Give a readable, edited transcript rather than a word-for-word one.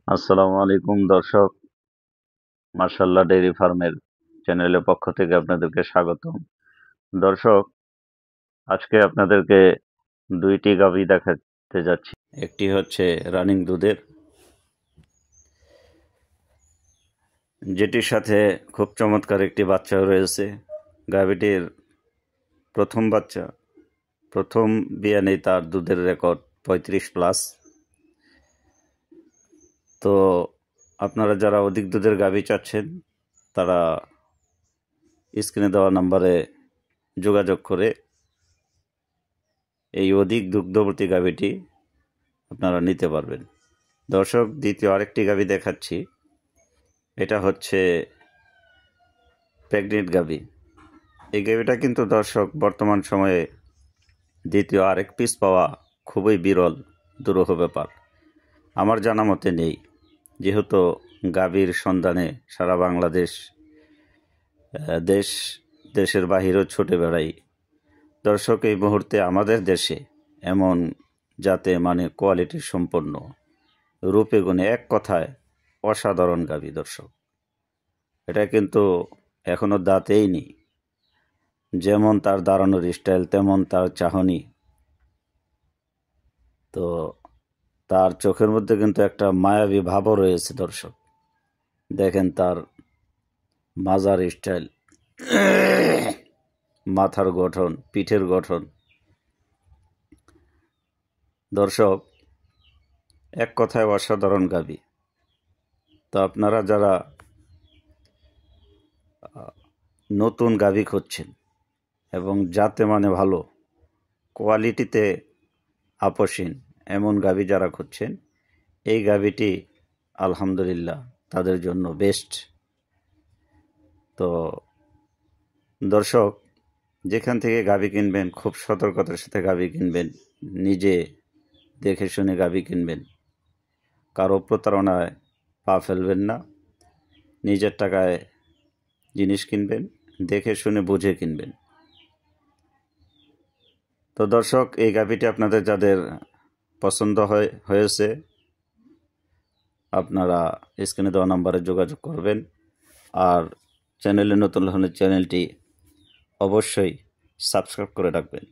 আসসালামু আলাইকুম দর্শক, মাশাআল্লাহ ডেইরি ফার্মের চ্যানেলের পক্ষ থেকে আপনাদেরকে স্বাগতম। দর্শক, আজকে আপনাদেরকে ২টি গাভী দেখাতে যাচ্ছি। একটি হচ্ছে রানিং দুধের, যেটির সাথে খুব চমৎকার একটি বাচ্চাও রয়েছে। গাভীটির প্রথম বাচ্চা, প্রথম বিয়ানেই তার দুধের রেকর্ড ৩৫+। তো আপনারা যারা অধিক দুধের গাভী চাচ্ছেন, তারা স্ক্রিনে দেওয়া নাম্বারে যোগাযোগ করে এই অধিক দুগ্ধবতী গাভীটি আপনারা নিতে পারবেন। দর্শক, দ্বিতীয় আরেকটি গাভী দেখাচ্ছি। এটা হচ্ছে প্রেগনেন্ট গাভী। এই গাভীটা কিন্তু দর্শক বর্তমান সময়ে দ্বিতীয় আরেক পিস পাওয়া খুবই বিরল, দুরূহ ব্যাপার। আমার জানা মতে নেই, যেহেতু গাভীর সন্ধানে সারা বাংলাদেশ, দেশের বাহিরেও ছুটে বেড়াই। দর্শক, এই মুহূর্তে আমাদের দেশে এমন যাতে কোয়ালিটি সম্পন্ন, রূপে গুণে এক কথায় অসাধারণ গাভী। দর্শক, এটা কিন্তু এখনো দাঁতেই নি। যেমন তার দাঁড়ানোর স্টাইল, তেমন তার চাহনি। তো তার চোখের মধ্যে কিন্তু একটা মায়াবী ভাবও রয়েছে। দর্শক দেখেন তার মাজার স্টাইল, মাথার গঠন, পিঠের গঠন। দর্শক, এক কথায় অসাধারণ গাভী। তো আপনারা যারা নতুন গাভী খুঁজছেন এবং জাতে ভালো, কোয়ালিটিতে আপসীন এমন গাভী যারা খুঁজছেন, এই গাভীটি আলহামদুলিল্লাহ তাদের জন্য বেস্ট। তো দর্শক, যেখান থেকে গাভী কিনবেন খুব সতর্কতার সাথে গাভী কিনবেন, নিজে দেখে শুনে গাভী কিনবেন। কারো প্রতারণায় পা ফেলবেন না। নিজের টাকায় জিনিস কিনবেন, দেখে শুনে বুঝে কিনবেন। তো দর্শক, এই গাভীটি আপনাদের যাদের পছন্দ হয়েছে, আপনারা স্ক্রিনে দেওয়া নাম্বারে যোগাযোগ করবেন। আর চ্যানেলে নতুন হলে চ্যানেলটি অবশ্যই সাবস্ক্রাইব করে রাখবেন।